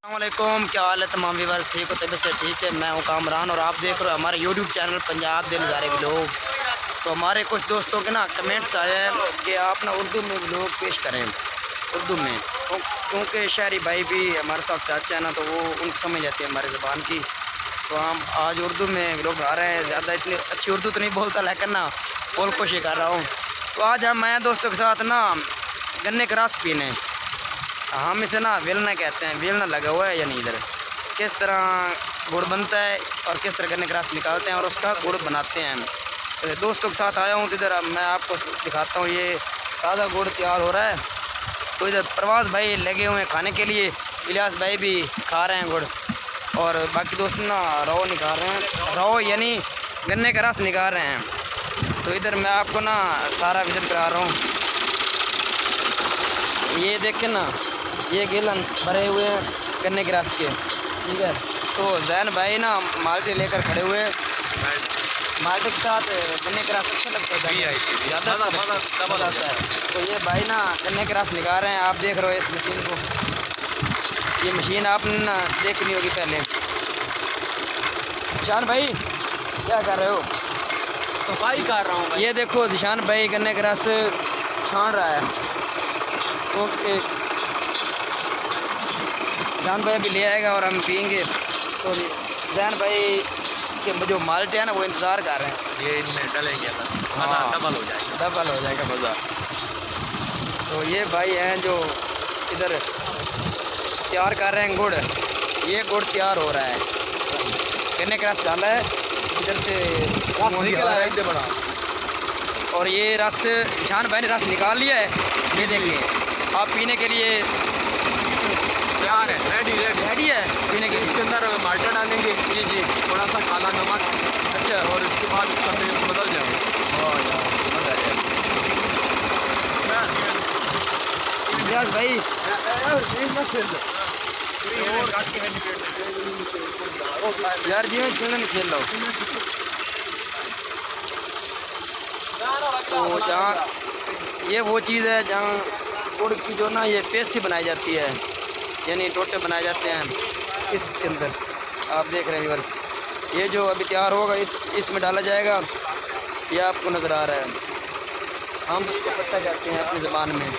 अस्सलामुअलैकुम, क्या हाल है तमाम व्यूअर? ठीक हो? तबीयत से ठीक है। मैं हूं कामरान और आप देख रहे हो हमारे यूट्यूब चैनल पंजाब दे नज़ारे व्लॉग। तो हमारे कुछ दोस्तों के ना कमेंट्स आए हैं कि आप ना उर्दू में व्लॉग पेश करें, उर्दू में, क्योंकि शहरी भाई भी हमारे साथ चाचा है ना, तो वो उनको समझ आती है हमारी ज़बान की। तो हम आज उर्दू में व्लॉग बना रहे हैं। ज़्यादा इतनी अच्छी उर्दू तो नहीं बोलता, लेकिन ना बोल कोशिश कर रहा हूँ। तो आज हम मैं दोस्तों के साथ ना गन्ने का रस पीने, हम इसे ना वेलना कहते हैं, वेलना लगा हुआ है या नहीं इधर, किस तरह गुड़ बनता है और किस तरह गन्ने का रस निकालते हैं और उसका गुड़ बनाते हैं। तो दोस्तों के साथ आया हूँ, तो इधर मैं आपको दिखाता हूँ, ये ताज़ा गुड़ तैयार हो रहा है। तो इधर प्रवास भाई लगे हुए हैं खाने के लिए, इलियास भाई भी खा रहे हैं गुड़, और बाकी दोस्त ना रौ निकाल रहे हैं, रौ यानी गन्ने का रस निकाल रहे हैं। तो इधर मैं आपको ना सारा विजिट करा रहा हूँ। ये देखें ना, ये गिलन भरे हुए हैं गन्ने के रस के, ठीक है। तो जैन भाई ना माल्टे लेकर खड़े हुए हैं, माल्टे के साथ गन्ने का रस अच्छा लगता है, ज़्यादा मज़ा आता है। तो ये भाई ना गन्ने के रस निकाल रहे हैं, आप देख रहे हो इस मशीन को। ये मशीन आपने ना देखनी होगी पहले। निशान भाई क्या कर रहे हो? सफाई कर रहा हूँ। ये देखो निशान भाई गन्ने का रस छान रहा है। ओके, जान भाई अभी ले आएगा और हम पियेंगे। तो जैन भाई के जो माल्टे हैं ना वो इंतज़ार कर रहे हैं, ये इनमें डलेंगे ना, हाँ, डबल हो जाएगा मज़ा। तो ये भाई हैं जो इधर तैयार कर रहे हैं गुड़। ये गुड़ तैयार हो रहा है, गन्ने का रस डाला है, इधर से बड़ा। और ये रस निशान भाई ने रस निकाल लिया है, ये देखिए आप पीने के लिए तैयार है, रेडी है पीने के लिए। इसके अंदर माल्टा डालेंगे, जी, थोड़ा सा काला नमक, अच्छा, और इसके बाद इसका टेस्ट बदल जाएगा। मज़ा आएगा भाई। यार जी मैं खेलने नहीं खेल रहा हूँ। तो जहाँ ये वो चीज़ है जहाँ गुड़ की जो ना ये पेस्ट सी बनाई जाती है, यानी टोटे बनाए जाते हैं इसके अंदर। आप देख रहे हैं व्यूअर्स, ये जो अभी तैयार होगा इसमें डाला जाएगा, ये आपको नज़र आ रहा है। हम तो इसको पट्टा कहते हैं अपनी ज़बान में।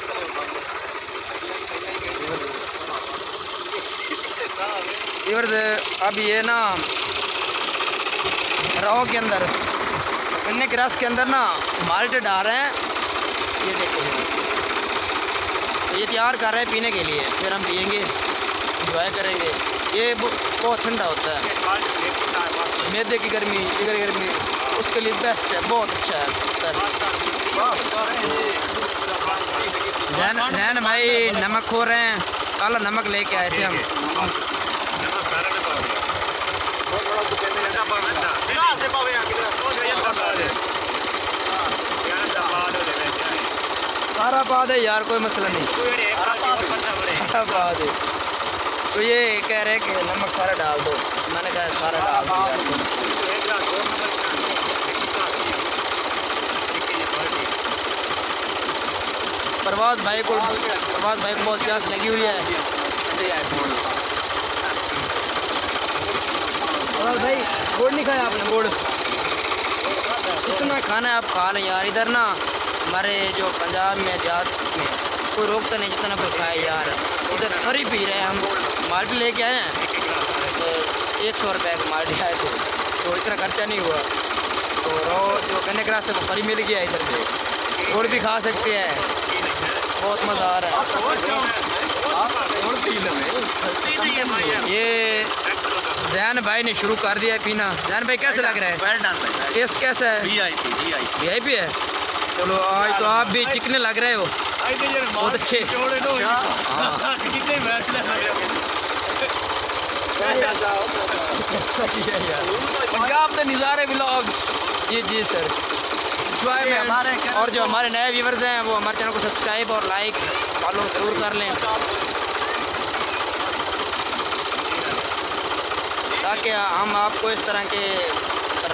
व्यूअर्स अब ये ना रौ के अंदर गन्ने के रस के अंदर ना माल्टे डाल रहे हैं, ये देखो। तो ये तैयार कर रहे हैं पीने के लिए, फिर हम पियेंगे, इंजॉय करेंगे। ये बहुत ठंडा होता है, मैदे की गर्मी, जिगर गर्मी, उसके लिए बेस्ट है, बहुत अच्छा है, बेस्ट। नैन भाई नमक खो रहे हैं, काला नमक लेके आए थे हम। सारा बाद है यार, कोई मसला नहीं, सारा बाद है। तो ये कह रहे कि नमक सारा डाल दो, मैंने कहा सारा डाल दो यार। प्रवास भाई को बहुत प्यास लगी हुई है। प्रवास भाई गुड़ नहीं खाया आपने? गुड़ कितना खाना है आप खा लें यार। इधर ना हमारे जो पंजाब में जात में कोई रोकता नहीं, जितना कोई खाए यार। इधर फ्री पी रहे हैं हम, माल्टे लेके आए हैं, तो 100 रुपये का माल्टे आए थे, तो इतना खर्चा नहीं हुआ। तो रो जो गन्ने का रस है वो फ्री मिल गया इधर से, गुड़ भी खा सकते हैं, बहुत मज़ा आ रहा है। ये जैन भाई ने शुरू कर दिया है पीना। जैन भाई कैसे लग रहा है? टेस्ट कैसा है? VIP है। चलो आज तो आप भी चिकने लग रहे हो, बहुत अच्छे। पंजाब के नज़ारे व्लॉग्स। जी सर, इंजॉय में हमारे। और जो हमारे नए व्यूवर्स हैं वो हमारे चैनल को सब्सक्राइब और लाइक फॉलो ज़रूर कर लें, ताकि हम आपको इस तरह के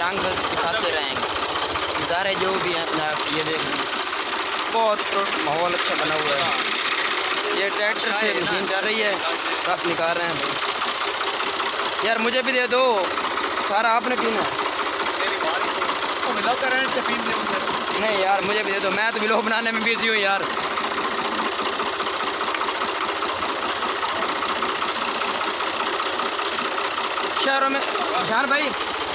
रंग दिखाते रहेंगे। नज़ारे जो भी हैं अपने आप ये देख लें, बहुत माहौल अच्छा बना हुआ है। ये ट्रैक्टर से मशीन चल रही है, रस निकाल रहे हैं भाई। यार मुझे भी दे दो, सारा आपने पीना है। मिला करंट से पीने नहीं यार मुझे भी दे दो, मैं तो व्लॉग बनाने में बिजी हूँ यार। शहरों में जान भाई,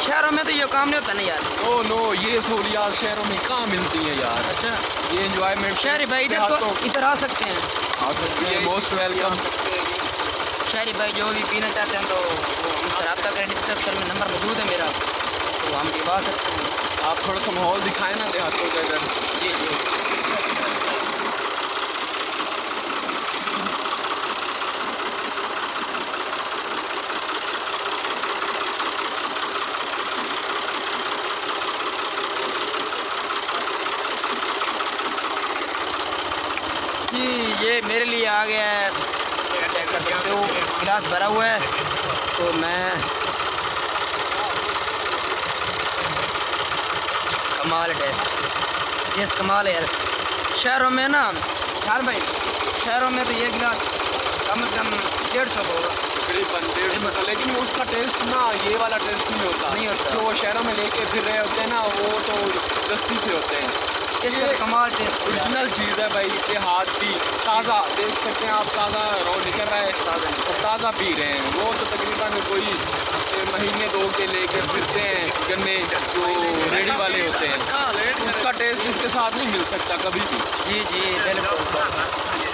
शहरों में तो ये काम नहीं होता ना यार। ओ नो, ये सहूलियात शहरों में कहाँ मिलती हैं यार। अच्छा, ये एंजॉयमेंट शहरी भाई इधर तो इधर आ सकते हैं, आ सकती है, मोस्ट वेलकम। शहरी भाई जो भी पीना चाहते हैं तो वो हमसे रब्ता करें, डिस्क्रिप्शन में नंबर मौजूद है मेरा, तो हम पिवा सकते हैं। आप थोड़ा सा माहौल दिखाएं ना देहातों का इधर। जी जी। जी ये मेरे लिए आ गया है, चेक कर सकते हो, गिलास भरा हुआ है। तो मैं कमाल टेस्ट, टेस्ट कमाल है यार। शहरों में ना यार भाई, शहरों में तो ये गिलास कम से कम 150 का होगा तकरीबन 150, लेकिन उसका टेस्ट ना ये वाला टेस्ट नहीं होता। नहीं होता। जो वो शहरों में लेके फिर रहे होते हैं ना, वो तो दस्ती से होते हैं। ये कमाल टेस्ट है यार। ओरिजिनल चीज़ है भाई, देहात की, ताज़ा देख सकते हैं आप, ताज़ा रो निकल रहा है, ताज़ा पी रहे हैं। वो तो तकरीबन कोई महीने 2 के लेके फिरते हैं गन्ने, जो रेडी वाले होते हैं, उसका टेस्ट इसके साथ नहीं मिल सकता कभी भी। जी जी बिल्कुल।